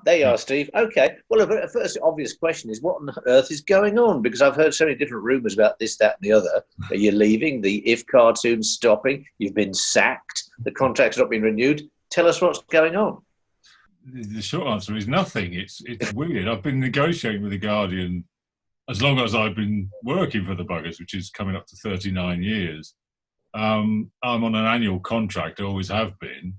There you are, Steve. Okay. Well, the first obvious question is, what on earth is going on? Because I've heard so many different rumours about this, that, and the other. Are you leaving? The If cartoon's stopping? You've been sacked? The contract's not been renewed? Tell us what's going on. The short answer is nothing. It's weird. I've been negotiating with the Guardian as long as I've been working for the buggers, which is coming up to 39 years. I'm on an annual contract. I always have been.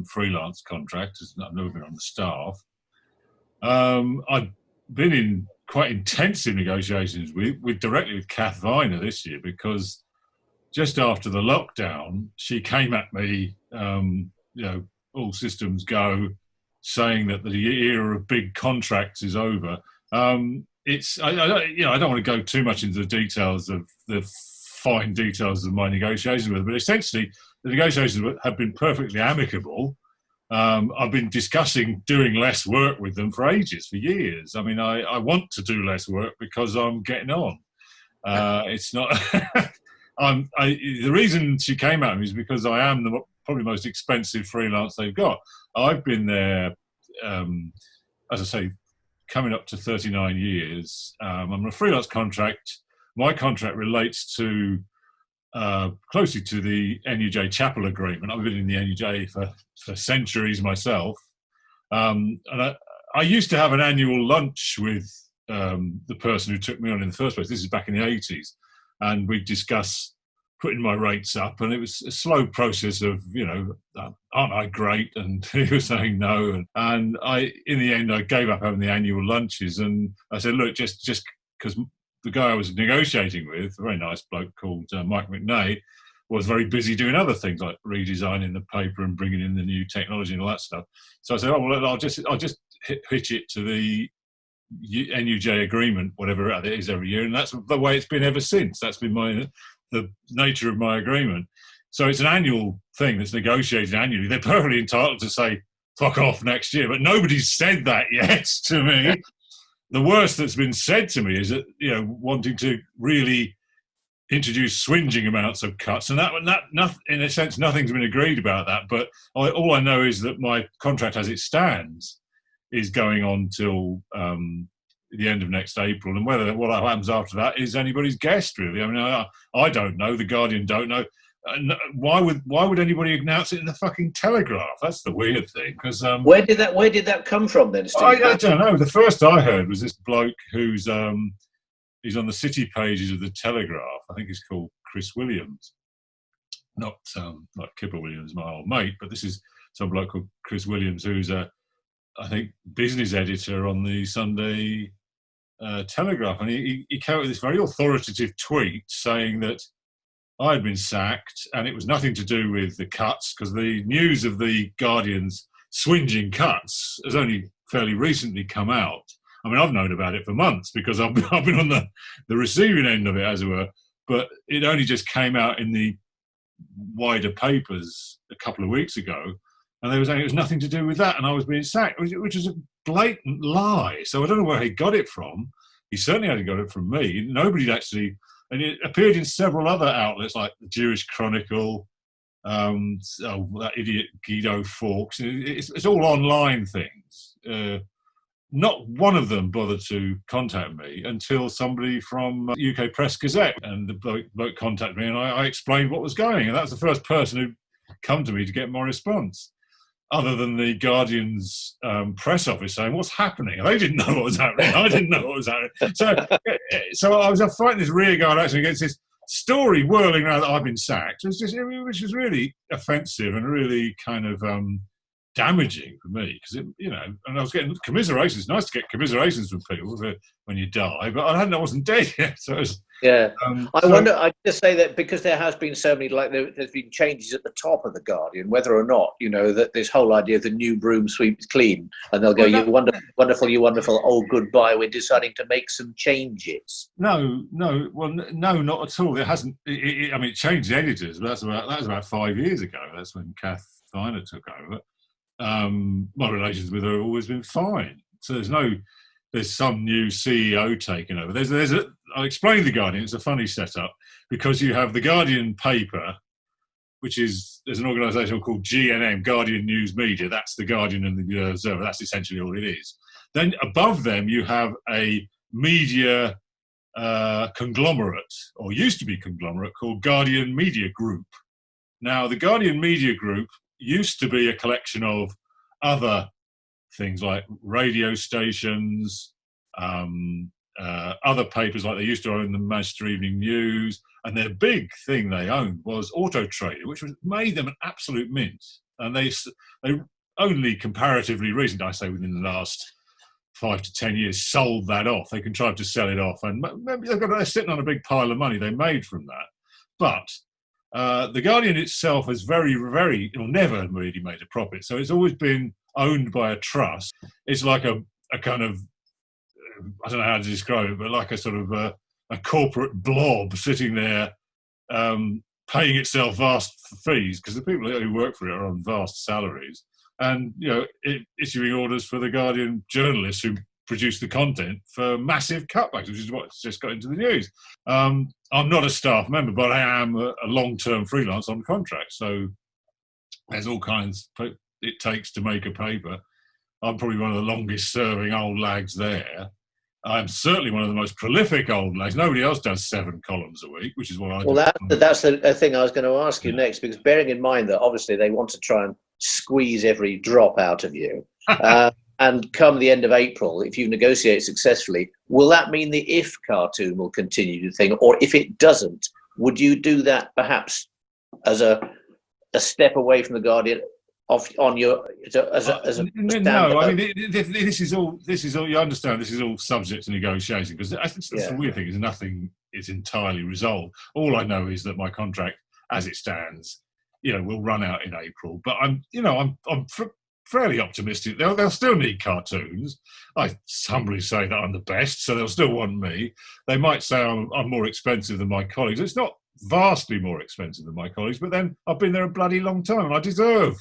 Freelance contract. I've never been on the staff. I've been in quite intensive negotiations directly with Kath Viner this year, because just after the lockdown, she came at me, all systems go, saying that the era of big contracts is over. I don't want to go too much into the details of the fine details of my negotiations with her, but essentially the negotiations have been perfectly amicable. I've been discussing doing less work with them for ages, for years. I mean, I want to do less work because I'm getting on. It's not. The reason she came at me is because I am the probably most expensive freelance they've got. I've been there, as I say, coming up to 39 years. I'm on a freelance contract. My contract relates to closely to the NUJ Chapel Agreement. I've been in the NUJ for centuries myself. And I used to have an annual lunch with the person who took me on in the first place. This is back in the 80s. And we discussed putting my rates up. And it was a slow process of, aren't I great? And he was saying no. And in the end, I gave up having the annual lunches. And I said, look, just because the guy I was negotiating with, a very nice bloke called Mike McNay, was very busy doing other things like redesigning the paper and bringing in the new technology and all that stuff. So I said, I'll just hitch it to the NUJ agreement, whatever it is every year, and that's the way it's been ever since. That's been the nature of my agreement. So it's an annual thing that's negotiated annually. They're perfectly entitled to say, fuck off next year, but nobody's said that yet to me. The worst that's been said to me is that, wanting to really introduce swinging amounts of cuts, and that in a sense, nothing's been agreed about that. But all I know is that my contract, as it stands, is going on till the end of next April, and whether what happens after that is anybody's guess, really. I mean, I don't know. The Guardian don't know. Why would anybody announce it in the fucking Telegraph? That's the weird thing. Because where did that come from then, Steve? I don't know. The first I heard was this bloke who's he's on the city pages of the Telegraph. I think he's called Chris Williams, not Kipper Williams, my old mate, but this is some bloke called Chris Williams, who's I think business editor on the Sunday Telegraph, and he came up with this very authoritative tweet saying that I had been sacked, and it was nothing to do with the cuts, because the news of the Guardian's swinging cuts has only fairly recently come out. I mean, I've known about it for months because I've been on the receiving end of it, as it were, but it only just came out in the wider papers a couple of weeks ago, and they were saying it was nothing to do with that, and I was being sacked, which is a blatant lie. So I don't know where he got it from. He certainly hadn't got it from me. Nobody'd actually... And it appeared in several other outlets like the Jewish Chronicle, that idiot Guido Fawkes. It's all online things. Not one of them bothered to contact me until somebody from UK Press Gazette, and the bloke contacted me, and I explained what was going. And that's the first person who'd come to me to get my response, other than the Guardian's press office saying, what's happening? And they didn't know what was happening. I didn't know what was happening. So I was fighting this rearguard action against this story whirling around that I've been sacked, which was really offensive and really kind of damaging for me, because and I was getting commiserations. It's nice to get commiserations from people when you die, but I wasn't dead yet. So it was, I wonder. I just say that because there has been so many, there's been changes at the top of the Guardian, whether or not that this whole idea of the new broom sweeps clean, and they'll go, "You wonderful, you wonderful. Oh, goodbye. We're deciding to make some changes." No, not at all. It hasn't. It changed the editors, but that was about 5 years ago. That's when Kath Viner took over. My relations with her have always been fine. So there's some new CEO taking over. I'll explain the Guardian. It's a funny setup, because you have the Guardian paper, which is there's an organisation called GNM, Guardian News Media. That's the Guardian and the Observer. That's essentially all it is. Then above them, you have a media conglomerate, or used to be conglomerate, called Guardian Media Group. Now, the Guardian Media Group used to be a collection of other things like radio stations, other papers, like they used to own the Manchester Evening News, and their big thing they owned was Auto Trader, which made them an absolute mint. And they only comparatively recent, I say within the last 5 to 10 years, sold that off. They contrived to sell it off, and maybe they're sitting on a big pile of money they made from that. But the Guardian itself has never really made a profit. So it's always been owned by a trust. It's like a kind of, I don't know how to describe it, but like a sort of a corporate blob sitting there, paying itself vast fees, because the people who work for it are on vast salaries, and issuing orders for the Guardian journalists who produce the content for massive cutbacks, which is what's just got into the news. I'm not a staff member, but I am a long-term freelance on contract. So there's all kinds it takes to make a paper. I'm probably one of the longest-serving old lags there. I'm certainly one of the most prolific old lags. Nobody else does 7 columns a week, which is what I do. Well, that's the thing I was going to ask you next, because bearing in mind that obviously they want to try and squeeze every drop out of you. And come the end of April, if you negotiate successfully, will that mean the If cartoon will continue to thing? Or if it doesn't, would you do that perhaps as a step away from the Guardian on your no, I mean this is all you understand, this is all subject to negotiation, because I think that's the weird thing, is nothing is entirely resolved. All I know is that my contract as it stands will run out in April, but I'm fairly optimistic they'll still need cartoons. I humbly say that I'm the best, so they'll still want me. They might say I'm more expensive than my colleagues. It's not vastly more expensive than my colleagues, but then I've been there a bloody long time and I deserve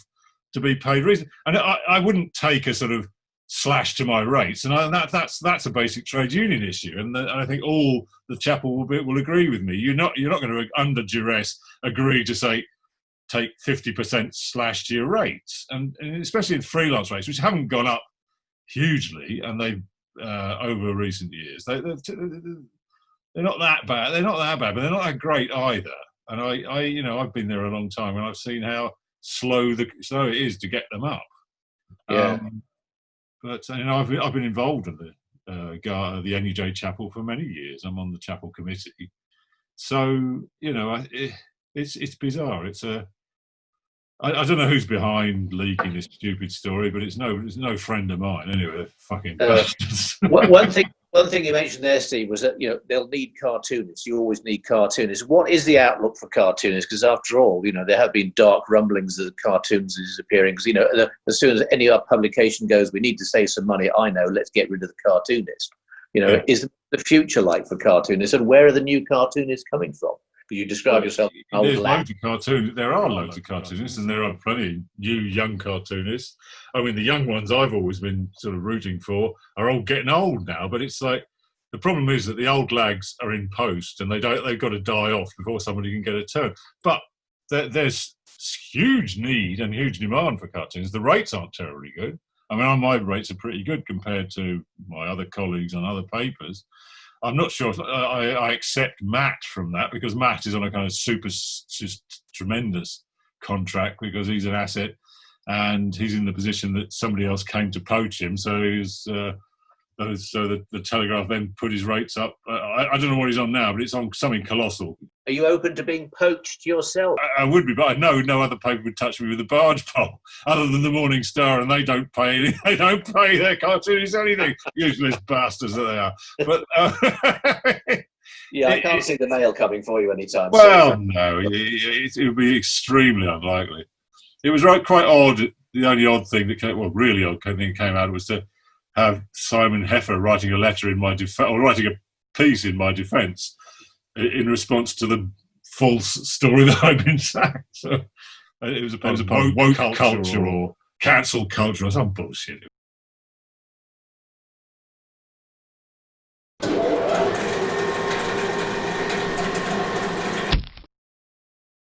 to be paid reason. And I wouldn't take a sort of slash to my rates, and that's a basic trade union issue. And I think all the chapel will agree with me. You're not going to under duress agree to say take 50% slash to your rates, and especially in freelance rates, which haven't gone up hugely, and they've over recent years they're not that bad. They're not that bad, but they're not that great either. And I've been there a long time, and I've seen how slow it is to get them up. Yeah. But I've been involved in the NUJ chapel for many years. I'm on the chapel committee, so it's bizarre. It's I don't know who's behind leaking this stupid story, but it's no friend of mine anyway. Fucking bastards. One thing you mentioned there, Steve, was that they'll need cartoonists. You always need cartoonists. What is the outlook for cartoonists? Because after all, there have been dark rumblings that cartoons are disappearing. Because as soon as any publication goes, we need to save some money. I know, let's get rid of the cartoonist. Is the future like for cartoonists, and where are the new cartoonists coming from? You describe yourself. There's loads of cartoons. There are loads of cartoonists, and there are plenty of new young cartoonists. I mean, the young ones I've always been sort of rooting for are all getting old now. But it's like, the problem is that the old lags are in post, and they've got to die off before somebody can get a turn. But there's huge need and huge demand for cartoons. The rates aren't terribly good. I mean, my rates are pretty good compared to my other colleagues on other papers. I'm not sure if I accept Matt from that, because Matt is on a kind of just tremendous contract, because he's an asset and he's in the position that somebody else came to poach him. So the Telegraph then put his rates up. I don't know what he's on now, but it's on something colossal. Are you open to being poached yourself? I would be, but I know no other paper would touch me with a barge pole other than the Morning Star, and they don't pay anything. They don't pay their cartoonists anything, useless bastards that they are. But I can't see the mail coming for you anytime soon. Well, no, it would be extremely unlikely. It was quite odd. The only odd thing really odd thing that came out was to have Simon Heffer writing a letter in my defence, or writing a piece in my defence, in response to the false story that I've been sacked. So it was upon woke culture or cancel culture or some bullshit.